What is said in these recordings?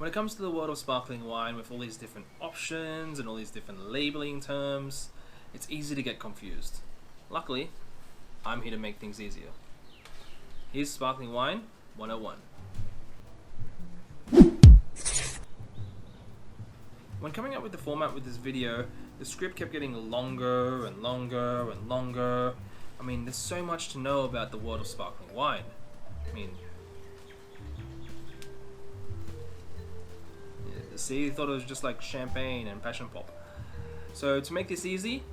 When it comes to the world of sparkling wine with all these different options and all these different labeling terms, it's easy to get confused. Luckily, I'm here to make things easier. Here's Sparkling Wine 101. When coming up with the format with this video, the script kept getting longer and longer and longer. I mean, there's so much to know about the world of sparkling wine. See, thought it was just like champagne and passion pop. So to make this easy,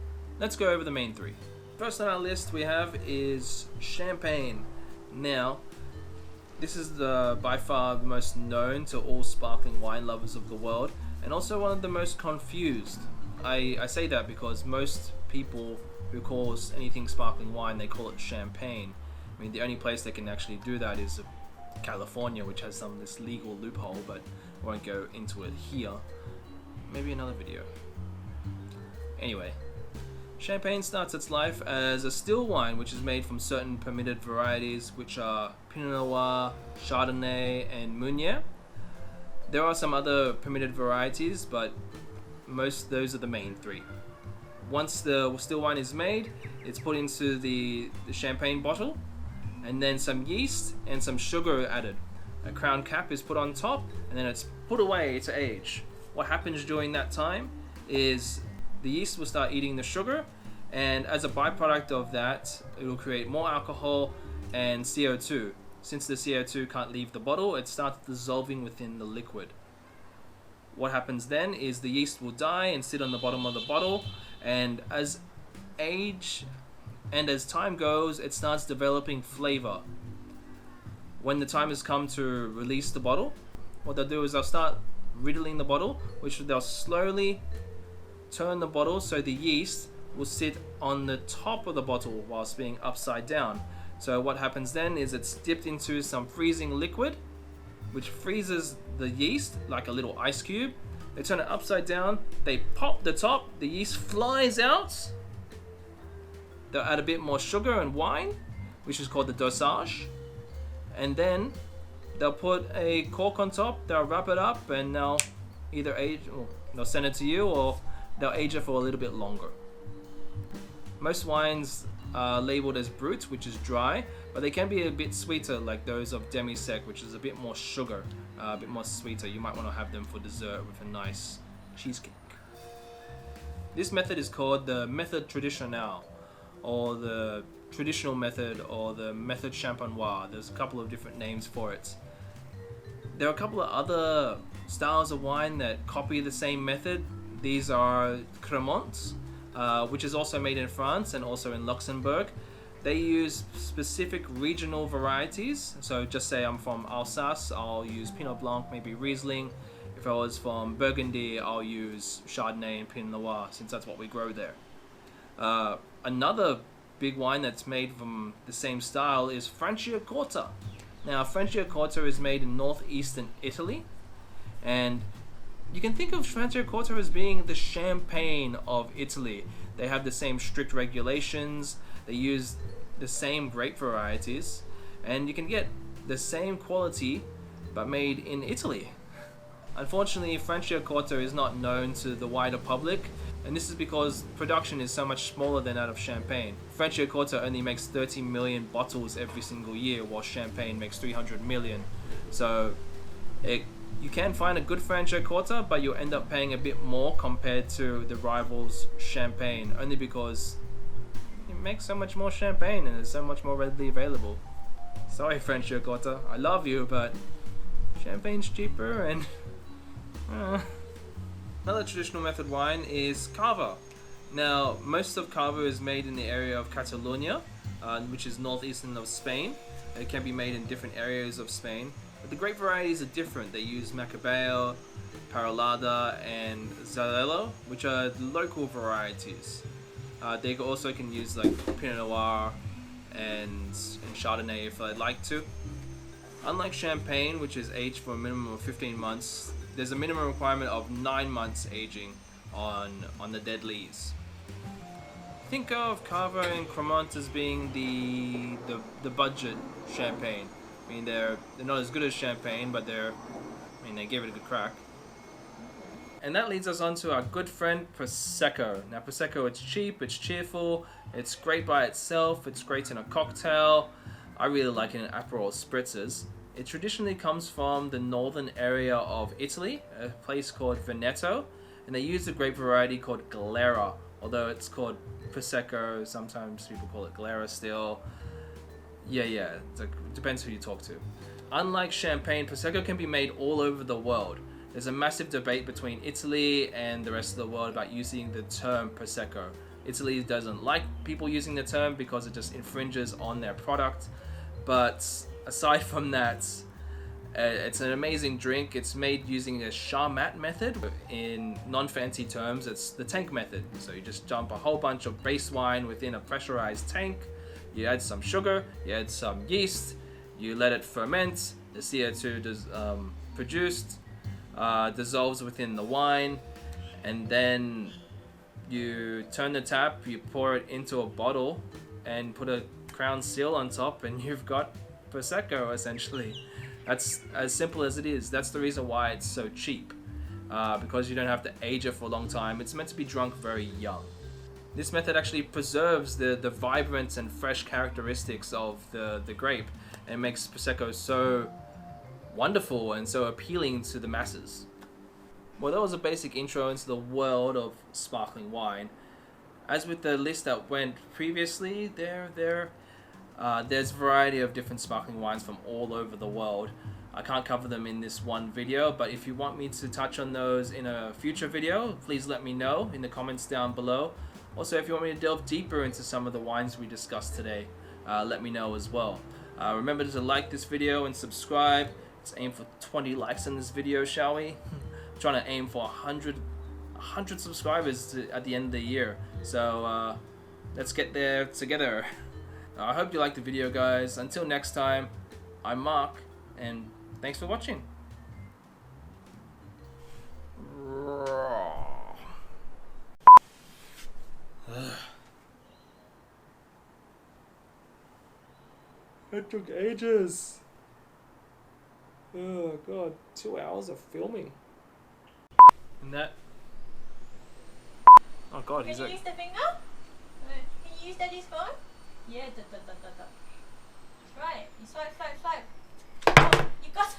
let's go over the main three. First on our list we have is champagne. Now, this is by far the most known to all sparkling wine lovers of the world, and also one of the most confused. I say that because most people who call anything sparkling wine, they call it champagne. I mean, the only place they can actually do that is California, which has this legal loophole, but I won't go into it here. Maybe another video. Anyway, champagne starts its life as a still wine which is made from certain permitted varieties, which are Pinot Noir, Chardonnay, and Meunier. There are some other permitted varieties, but those are the main three. Once the still wine is made, it's put into the champagne bottle, and then some yeast and some sugar added. A crown cap is put on top, and then it's put away to age. What happens during that time is the yeast will start eating the sugar, and as a byproduct of that, it will create more alcohol and CO2. Since the CO2 can't leave the bottle, it starts dissolving within the liquid. What happens then is the yeast will die and sit on the bottom of the bottle, and as time goes, it starts developing flavor. When the time has come to release the bottle, what they'll do is they'll start riddling the bottle, which they'll slowly turn the bottle so the yeast will sit on the top of the bottle whilst being upside down. So what happens then is it's dipped into some freezing liquid, which freezes the yeast like a little ice cube. They turn it upside down, they pop the top, the yeast flies out. They'll add a bit more sugar and wine, which is called the dosage. And then they'll put a cork on top, they'll wrap it up, and they'll either they'll send it to you, or they'll age it for a little bit longer. Most wines are labeled as brut, which is dry, but they can be a bit sweeter, like those of demi-sec, which is a bit more sugar, a bit more sweeter. You might want to have them for dessert with a nice cheesecake. This method is called the method traditionnelle, or the traditional method, or the method champenoise. There's a couple of different names for it. There are a couple of other styles of wine that copy the same method. These are Cremant, which is also made in France and also in Luxembourg. They use specific regional varieties. So just say I'm from Alsace, I'll use Pinot Blanc, maybe Riesling. If I was from Burgundy, I'll use Chardonnay and Pinot Noir, since that's what we grow there. Another big wine that's made from the same style is Franciacorta. Now, Franciacorta is made in northeastern Italy, and you can think of Franciacorta as being the champagne of Italy. They have the same strict regulations, they use the same grape varieties, and you can get the same quality but made in Italy. Unfortunately, Franciacorta is not known to the wider public, and this is because production is so much smaller than that of champagne. Franciacorta only makes 30 million bottles every single year, while champagne makes 300 million. So you can find a good Franciacorta, but you'll end up paying a bit more compared to the rival's champagne, only because it makes so much more champagne and it's so much more readily available. Sorry, Franciacorta, I love you, but champagne's cheaper and... Another traditional method wine is Cava. Now, most of Cava is made in the area of Catalonia, which is northeastern of Spain. It can be made in different areas of Spain, but the grape varieties are different. They use Macabeo, Parellada, and Xarello, which are the local varieties. They also can use like Pinot Noir and Chardonnay if they'd like to. Unlike champagne, which is aged for a minimum of 15 months, there's a minimum requirement of 9 months aging on the dead lees. Think of Cava and Cremant as being the budget champagne. I mean, they're not as good as champagne, but they're mean, they gave it a good crack. And that leads us on to our good friend Prosecco. Now Prosecco, it's cheap, it's cheerful, it's great by itself, it's great in a cocktail. I really like it in Aperol spritzers. It traditionally comes from the northern area of Italy, a place called Veneto, and they use a grape variety called Galera, although it's called Prosecco, sometimes people call it Galera still. Yeah, it depends who you talk to. Unlike champagne, Prosecco can be made all over the world. There's a massive debate between Italy and the rest of the world about using the term Prosecco. Italy doesn't like people using the term because it just infringes on their product. But aside from that, it's an amazing drink. It's made using a Charmat method. In non-fancy terms, it's the tank method. So you just dump a whole bunch of base wine within a pressurized tank. You add some sugar, you add some yeast, you let it ferment. The CO2 produced dissolves within the wine, and then you turn the tap, you pour it into a bottle and put a crown seal on top, and you've got Prosecco essentially. That's as simple as it is. That's the reason why it's so cheap, because you don't have to age it for a long time. It's meant to be drunk very young. This method actually preserves the vibrant and fresh characteristics of the grape, and makes Prosecco so wonderful and so appealing to the masses. Well, that was a basic intro into the world of sparkling wine. As with the list that went previously, there's a variety of different sparkling wines from all over the world. I can't cover them in this one video, but if you want me to touch on those in a future video, please let me know in the comments down below. Also, if you want me to delve deeper into some of the wines we discussed today, let me know as well. Remember to like this video and subscribe. Let's aim for 20 likes in this video, shall we? I'm trying to aim for 100 subscribers at the end of the year. So let's get there together. I hope you liked the video, guys. Until next time, I'm Mark, and thanks for watching. It took ages. Oh god, 2 hours of filming. And that. Oh god, he's like. Can you use the finger? Can you use Daddy's phone? Yeah, Right. You swipe. Oh, you got